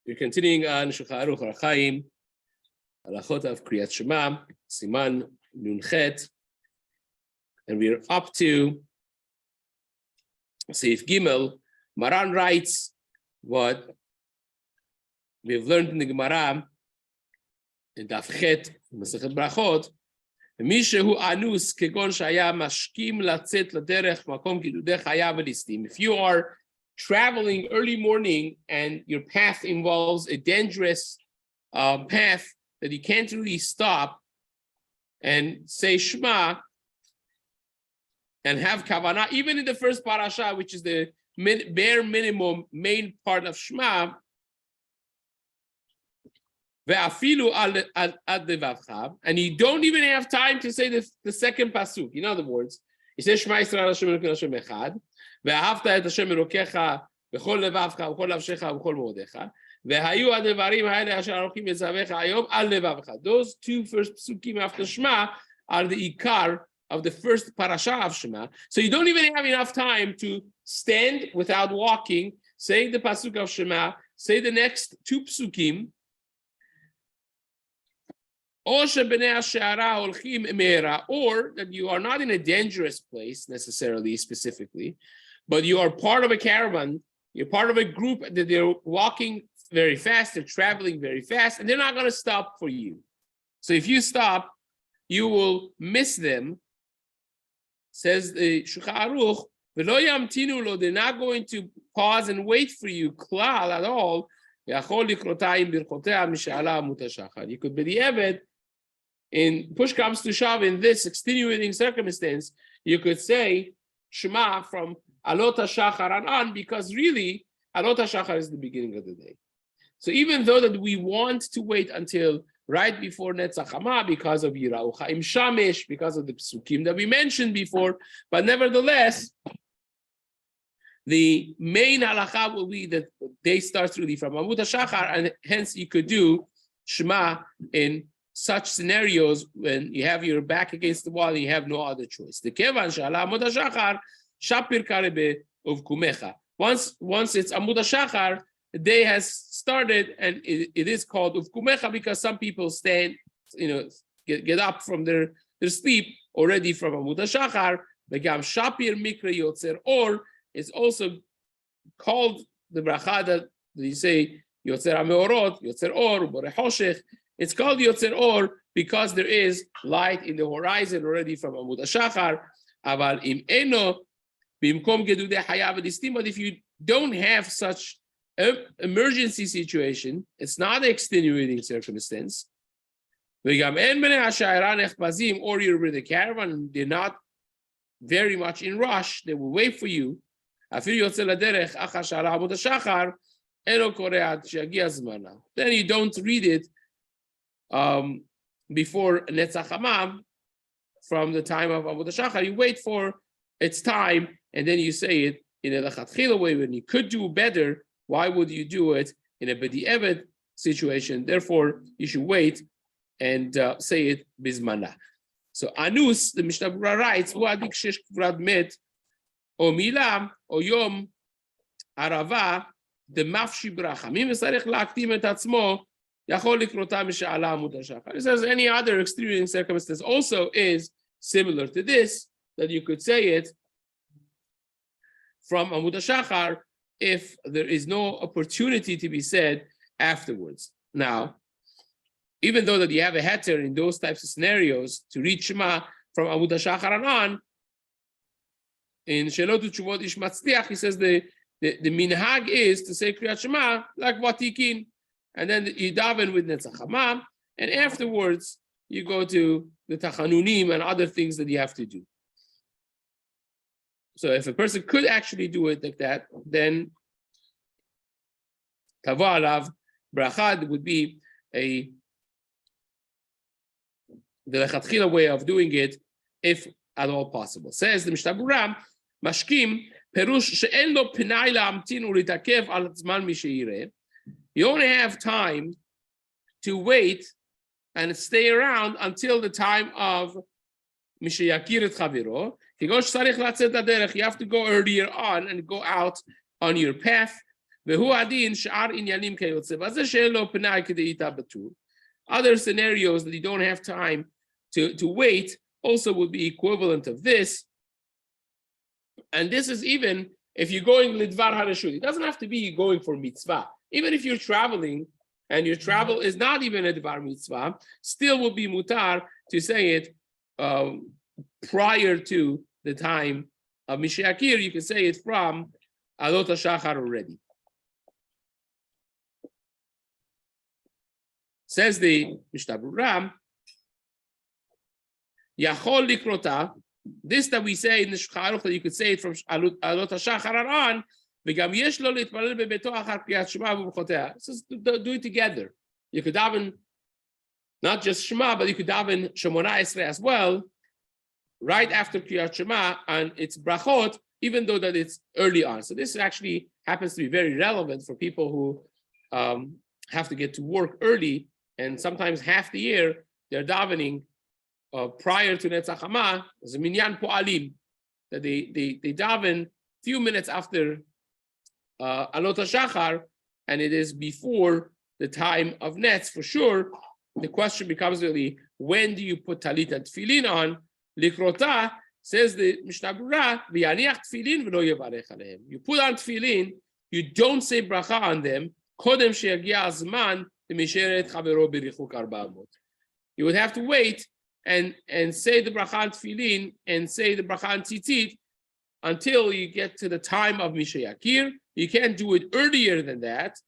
We're continuing on Shulchan Aruch Orach Chaim, Halachot of Kriyat Shema, Siman Nunchet, and we're up to Seif Gimel. Maran writes what we've learned in the Gemara in Daf Chet, Masechet Brachot. Mishehu anus kegon shaya mashkim latzet laderech makom kidudech haya v'listim. If you are traveling early morning and your path involves a dangerous path that you can't really stop and say Shema and have kavanah, even in the first parasha, which is the bare minimum main part of Shema, and you don't even have time to say the second pasuk. In other words, he says Shema Yisrael Hashem Elokeinu Hashem Echad, ואהבת את השם אלוקיך בכל לבבך ובכל נפשך ובכל מאודיך, והיו הדברים האלה אשר אנוכי מצווך היום על לבבך. Those two first psukim after Shema are the ikar of the first parasha of Shema. So you don't even have enough time to stand without walking, say the pasuk of Shema, say the next two psukim, or that you are not in a dangerous place necessarily, specifically, but you are part of a caravan, you're part of a group that they're walking very fast, they're traveling very fast, and they're not going to stop for you. So if you stop, you will miss them. Says the Shulchan Aruch, they're not going to pause and wait for you, klal, at all. You could be the Eved. In push comes to shove, in this extenuating circumstance, you could say Shema from Alot HaShachar and on, because really Alot HaShachar is the beginning of the day. So even though that we want to wait until right before Netzach Hama because of Yirau Chaim Shamesh, because of the psukim that we mentioned before, but nevertheless, the main halacha will be that day starts really from Amud HaShachar, and hence you could do Shema in such scenarios when you have your back against the wall and you have no other choice. The kevan shala Amud HaShachar shapir karebe uvkumecha. Once it's Amud HaShachar, the day has started, and it is called uvkumecha because some people stand, get up from their sleep already from Amud HaShachar. Begam shapir mikra yotzer or is also called the bracha that you say yotzer hameorot, yotzer or, borei hoshech. It's called Yotzer Or because there is light in the horizon already from Amud HaShachar. Aval im eno bimkom gedudei haya v'listim. But if you don't have such an emergency situation, it's not an extenuating circumstance. Or you're with the caravan and they're not very much in rush, they will wait for you. Then you don't read it before Netzach Hama from the time of Amud HaShachar. You wait for its time and then you say it in a lechatchila way. When you could do better, why would you do it in a b'di eved situation? Therefore, you should wait and say it bizmana. So anus, the Mishna Berurah writes, hu adik shesh kvrad met o mila o yom arava de mafshi bracha mi mesarich laaktim et atzmo. It says any other extenuating circumstance also is similar to this, that you could say it from Amud HaShachar if there is no opportunity to be said afterwards. Now, even though that you have a heter in those types of scenarios to read Shema from Amud HaShachar and on, in Shelot Utshuvot Ish Matzliach, he says the minhag is to say Kriyat Shema like Vatikin, and then you daven with Netzach Hama, and afterwards you go to the Tachanunim and other things that you have to do. So if a person could actually do it like that, then Tava Alav Brachad would be the lechatchila way of doing it, if at all possible. Says the Mishna Berurah, Mashkim Perush she'en lo pinai la'amtin u'litakev al zman mi she'yireh. You only have time to wait and stay around until the time of Mishayakir et Chaviro. You have to go earlier on and go out on your path. Other scenarios that you don't have time to wait also would be equivalent of this. And this is even if you're going lidvar harashut. It doesn't have to be going for mitzvah. Even if you're traveling and your travel is not even a dvar mitzvah, still would be mutar to say it prior to the time of Mishayakir. You can say it from Alot HaShachar already. Says the Mishna Berurah, Yachol likrota. This that we say in the Shulchan Aruch that you could say it from Alot HaShachar on. V'gam yesh lo litpalel bebeto achar kriyat Shema v'brachoteh. Do it together. You could daven not just Shema, but you could daven Shemona Esrei as well, right after Kriyat Shema, and it's brachot, even though that it's early on. So this actually happens to be very relevant for people who have to get to work early, and sometimes half the year they're davening prior to Netzach Hama. There's a minyan po'alim that they daven few minutes after Alot HaShachar, and it is before the time of Netz for sure. The question becomes really, when do you put talit and tefillin on? Likrota, says the Mishna Berurah, v'yaniach tefillin v'lo yevarech alehem. You put on tefillin, you don't say bracha on them. Kodem sheyagia azman v'misheret chavero b'richuk 400. You would have to wait and say the bracha on tefillin and say the bracha on tzitzit until you get to the time of Mishayakir. You can't do it earlier than that.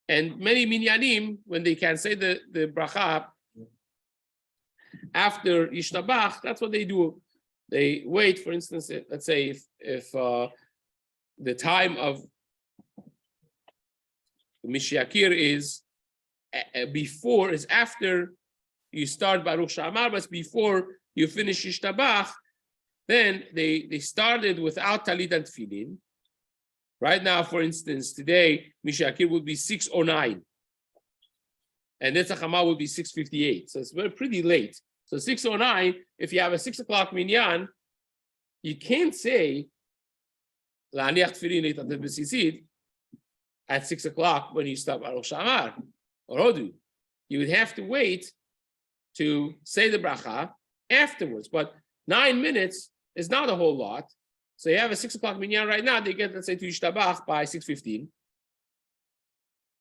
And many minyanim, when they can say the bracha after Yishtabach, that's what they do. They wait, for instance, let's say if the time of Mishayakir is after you start Baruch Sha'amar, but before you finish Yishtabach, then they started without talit and tefillin. Right now, for instance, today, Mishayakir would be 6:09. And Netzach Hama would be 6:58. So it's pretty late. So 6:09, if you have a 6 o'clock minyan, you can't say La'aniach tefillin leitat b'tzitzit at 6 o'clock when you start Baruch Sha'amar or Hodu. You would have to wait to say the bracha afterwards. But 9 minutes is not a whole lot. So you have a 6 o'clock minyan right now, they get, let's say, to Yishtabach by 6:15.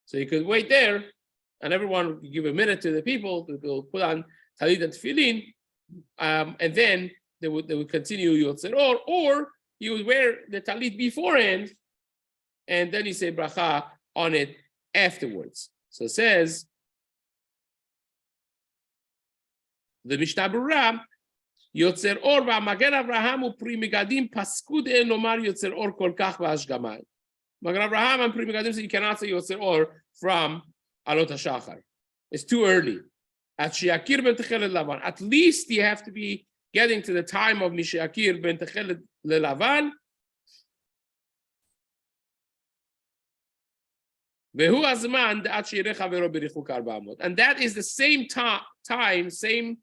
So you could wait there, and everyone would give a minute to the people to put on talit and tefillin, and then they would continue Yotzer or you would wear the talit beforehand, and then you say bracha on it afterwards. So it says, the Mishna Berurah, Yotzer or v'Magen Avraham u'Pri Megadim paskud en lomar Yotzer or kol kach v'ashgama. Magen Avraham and Pri Megadim say you cannot say Yotzer or from Alot HaShachar. It's too early. At Sheyakir ben Techelet Lavan, at least you have to be getting to the time of Mishayakir ben Techelet Lavan. Vehu azman da'at sheirech havero b'richuk 400. And that is the same time, same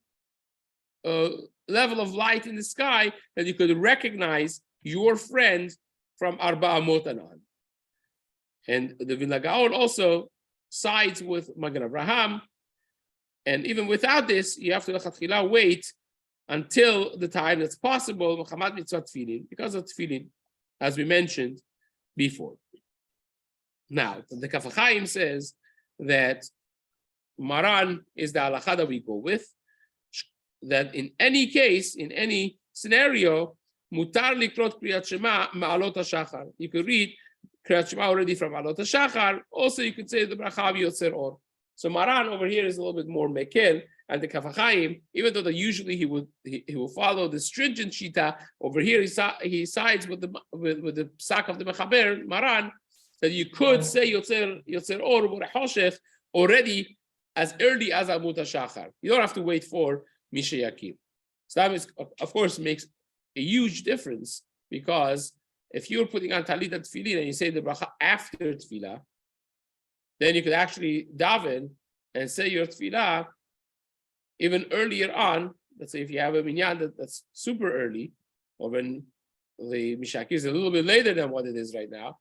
level of light in the sky that you could recognize your friend from 400 and on. And the Vilna Gaon also sides with Magen Avraham. And even without this, you have to lechatchila wait until the time that's possible, because of tefillin, as we mentioned before. Now, the Kaf HaChaim says that Maran is the halacha that we go with, that in any case, in any scenario, mutar likrot kriyat shema ma'alot hashachar. You could read kriyat shema already from Alot HaShachar. Also, you could say the bracha v'yotzer or. So Maran over here is a little bit more mekel, and the Kaf HaChaim, even though that usually he will follow the stringent shita, over here he sides with the psak of the Mechaber Maran, that you could say Yotzer Or Hoshech already as early as Amut HaShachar. You don't have to wait for Mishayakir. So that is, of course, makes a huge difference, because if you're putting on Talit and Tefillin and you say the bracha after Tefillah, then you could actually daven and say your Tefillah even earlier on. Let's say if you have a minyan that's super early, or when the Mishayakir is a little bit later than what it is right now,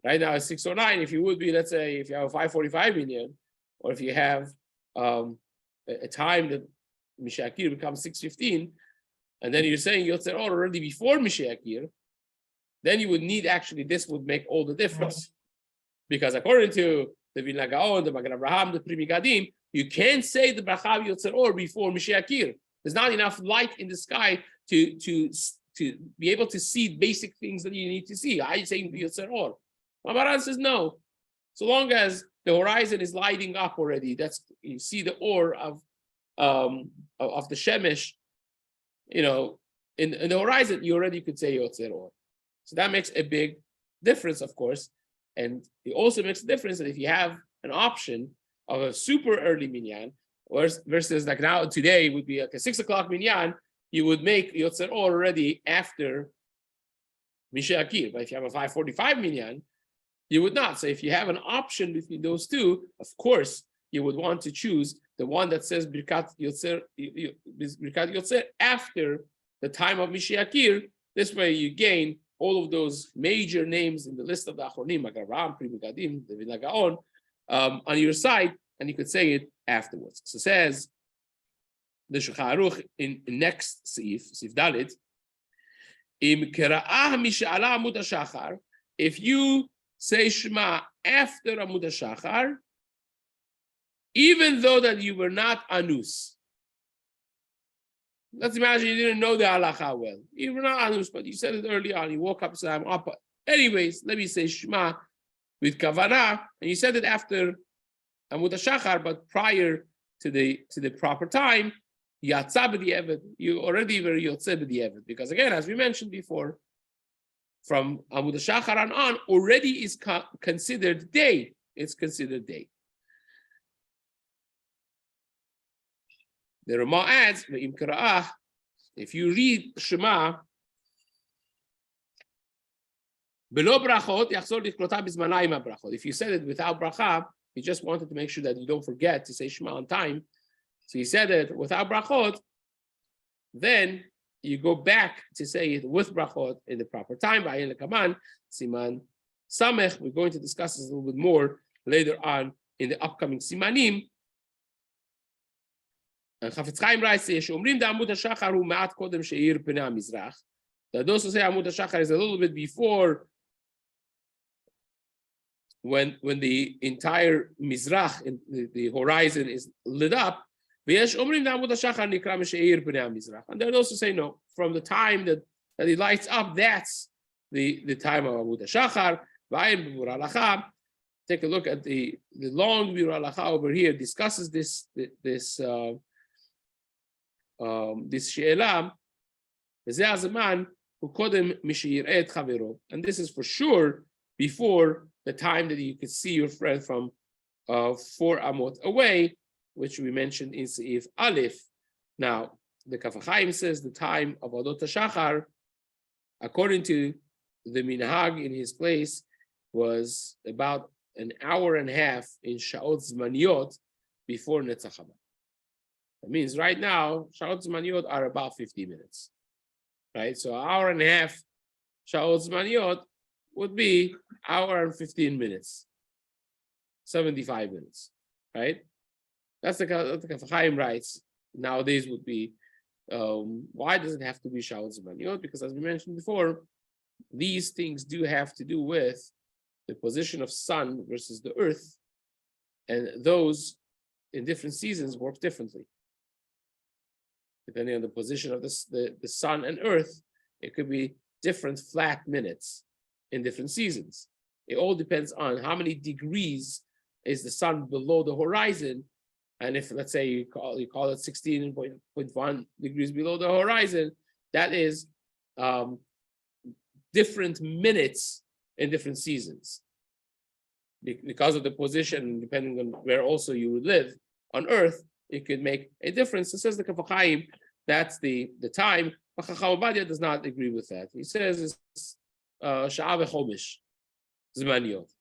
Right now it's 6:09. If you would be, let's say, if you have a 5:45 minyan, or if you have a time that Mishakir becomes 6:15, and then you're saying Yotzer Or already before Mishakir, then you would need actually, this would make all the difference. Because according to the Vilna Gaon, the Magen Avraham, the Pri Megadim, you can't say the Bracha Yotzer Or before Mishakir. There's not enough light in the sky to be able to see basic things that you need to see. Are you saying Yotzer Or? Ramaran says no. So long as the horizon is lighting up already, that's, you see the or of the Shemesh, in the horizon, you already could say Yotzer Or. So that makes a big difference, of course. And it also makes a difference that if you have an option of a super early minyan, versus like now today would be like a 6 o'clock minyan, you would make Yotzer Or already after Mishakir. But if you have a 5:45 minyan, you would not. So if you have an option between those two, of course, you would want to choose the one that says Birkat Yotzer after the time of Mishakir. This way you gain all of those major names in the list of the Achronim, Magen Avraham, Pri Megadim, the Vilna Gaon, on your side, and you could say it afterwards. So says the Shulchan Aruch in next Seif Dalit, Im Kera'ah Misha'ala Amud HaShachar, if you say Shema after Amud HaShachar, even though that you were not Anus. Let's imagine you didn't know the halacha well. You were not Anus, but you said it early on. You woke up and said, I'm up. Anyways, let me say Shema with Kavanah, and you said it after Amud HaShachar, but prior to the proper time, Yatzah b'di'evet, you already were Yotzeh b'di'evet. Because again, as we mentioned before, from Amud HaShachar on already is considered day. It's considered day. The Ramah adds, if you read Shema, if you said it without bracha, you just wanted to make sure that you don't forget to say Shema on time. So you said it without brachot, then you go back to say it with brachot in the proper time. Siman Samech. We're going to discuss this a little bit more later on in the upcoming Simanim. And Chafetz Chaim writes, "Sheomrim da Amud HaShachar hu ma'at kodem she'ir pnei HaMizrach." That those who say Amud HaShachar is a little bit before, when the entire Mizrach, the horizon, is lit up. And then also say no, from the time that it lights up, that's the time of Amud HaShachar. Take a look at the long Birur Halacha over here, discusses this she'elah, and this is for sure before the time that you could see your friend from 4 amot away, which we mentioned in Seif Aleph. Now, the Kaf HaChaim says the time of Adot HaShachar, according to the Minhag in his place, was about an hour and a half in Sha'ot Zmaniot before Netzach Haba. That means right now, Sha'ot Zmaniot are about 50 minutes, right? So an hour and a half Sha'ot Zmaniot would be hour and 15 minutes, 75 minutes, right? That's the Kaf HaChaim writes. Nowadays would be, why does it have to be Sha'ot Zmaniot? Because as we mentioned before, these things do have to do with the position of sun versus the earth, and those in different seasons work differently. Depending on the position of the sun and earth, it could be different flat minutes in different seasons. It all depends on how many degrees is the sun below the horizon, and if, let's say, you call it 16.1 degrees below the horizon, that is different minutes in different seasons. Because of the position, depending on where also you would live on earth, it could make a difference. It says the Kaf HaChaim, that's the time. But Chacham Ovadia does not agree with that. He says it's Sha'ah v'chomish Zmaniot,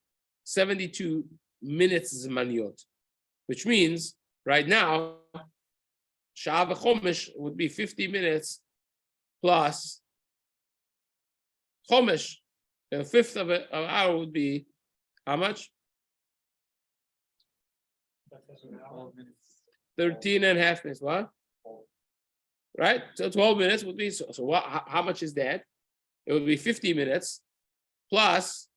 72 minutes Zmaniot, which means right now, Sha'ah v'chomish would be 50 minutes plus Chomish, A fifth of an hour would be how much? 13 and a half minutes. What? Right? So 12 minutes would be, so what? How much is that? It would be 50 minutes plus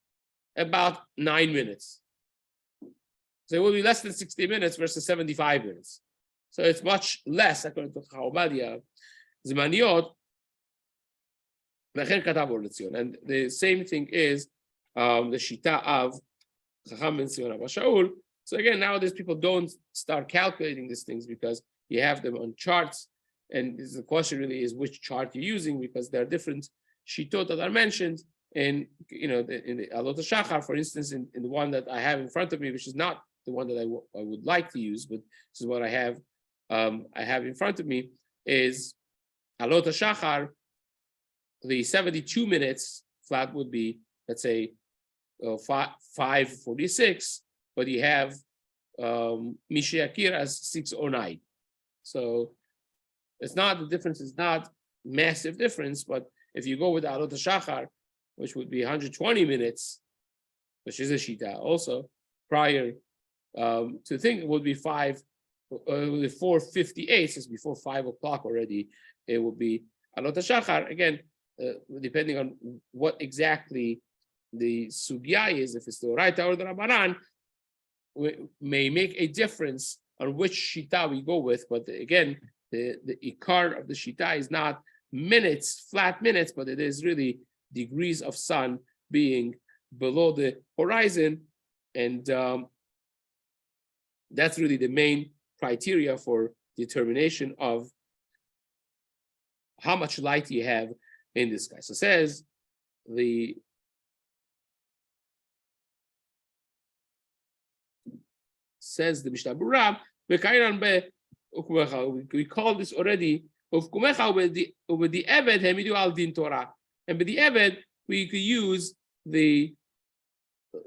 about 9 minutes. So it will be less than 60 minutes versus 75 minutes. So it's much less, according to Chaobadia, Zmaniot. And the same thing is the Shita of Chacham ben Zion Abba Shaul. So again, nowadays people don't start calculating these things because you have them on charts. And the question really is which chart you're using, because there are different Shitot that are mentioned in the Alot HaShachar, for instance, in the one that I have in front of me, which is not the one that I would like to use, but this is what I have in front of me, is Alot HaShachar. The 72 minutes flat would be, let's say, 5:46, but you have Mishiakir as 6:09. So it's not, the difference is not massive difference, but if you go with Alot HaShachar, which would be 120 minutes, which is a Shita also, prior to think it would be 4:58, since before 5 o'clock already, it would be Alot HaShachar. Again, depending on what exactly the sugya is, if it's the Oraita or the Rabbanan, may make a difference on which shita we go with. But again, the ikar of the shita is not minutes, flat minutes, but it is really degrees of sun being below the horizon, and that's really the main criteria for determination of how much light you have in the sky. So says the Mishna Berurah, we call this already over the Eved Hemidu al Din Torah, and by the Eved we could use the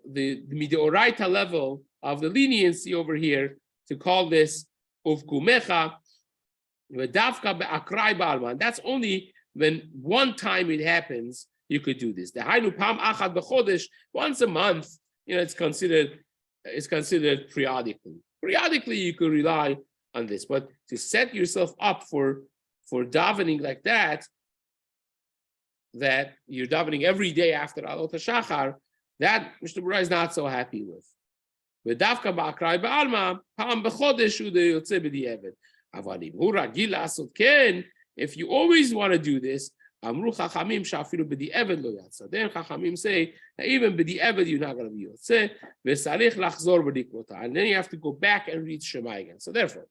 Midoraita level of the leniency over here to call this Uvkumecha Vedavka be'akrai ba'alman. That's only when one time it happens, you could do this. The Hainu Pam Achad B'chodesh, once a month, it's considered periodically. Periodically, you could rely on this, but to set yourself up for davening like that you're davening every day after Alot HaShachar, that Mishna Berurah is not so happy with. V'davka ba'akrai ba'alma, Pam B'chodesh u'de yotze b'di'eved. Avalim hu ragil la'asot ken. If you always want to do this, Amru Chachamim shafilu b'di'eved lo yatsa. Then Chachamim say that even b'di'eved you're not going to be yotze. V'salich lachzor b'dikrota. And then you have to go back and read Shema again. So therefore,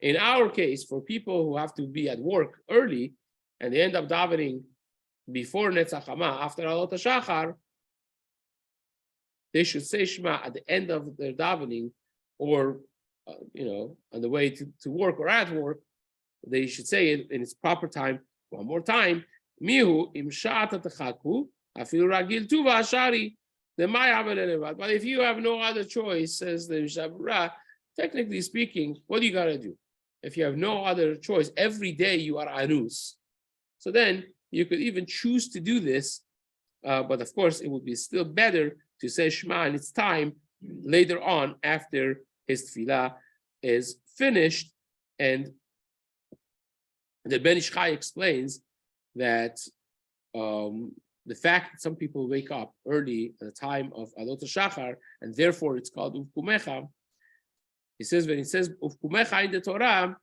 in our case, for people who have to be at work early and they end up davening before Netzach Hama, after Alot HaShachar, they should say Shema at the end of their davening, or on the way to work or at work. They should say it in its proper time one more time. Mihu im sha'ata techaku afilu ragil tuva ashari. But if you have no other choice, says the Mishna Berurah, technically speaking, what do you got to do? If you have no other choice, every day you are anus. So then you could even choose to do this, but of course it would be still better to say Shema in its time later on after his tefillah is finished. And the Ben Ish Chai explains that the fact that some people wake up early at the time of Alot HaShachar, and therefore it's called Uvkumecha. He says, when it says Uvkumecha in the Torah,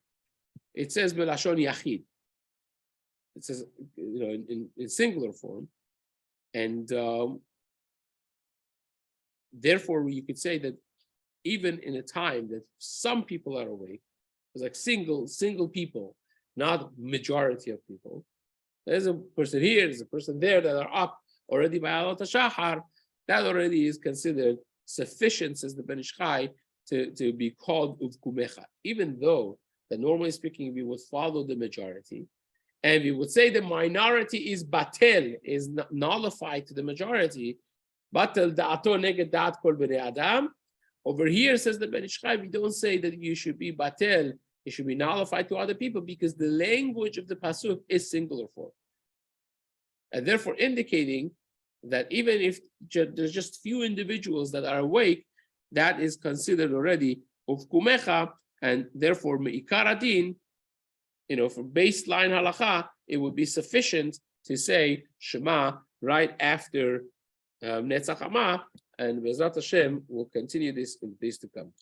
it says Belashon Yachid. It says, in singular form. And therefore you could say that even in a time that some people are awake, it's like single people, not majority of people. There's a person here, there's a person there that are up already by Alot HaShachar. That already is considered sufficient, says the Ben Ish Chai, to be called Uvkumecha. Even though that normally speaking, we would follow the majority, and we would say the minority is batel, is nullified to the majority. Batel da'ato neged da'at kol bnei adam. Over here, says the Ben Ish Chai, we don't say that you should be batel, it should be nullified to other people, because the language of the pasuk is singular form, and therefore indicating that even if there's just few individuals that are awake, that is considered already ufkumecha, and therefore me'ikar adin, for baseline halacha, it would be sufficient to say Shema right after Netzach Hama, and Bezrat Hashem will continue this in days to come.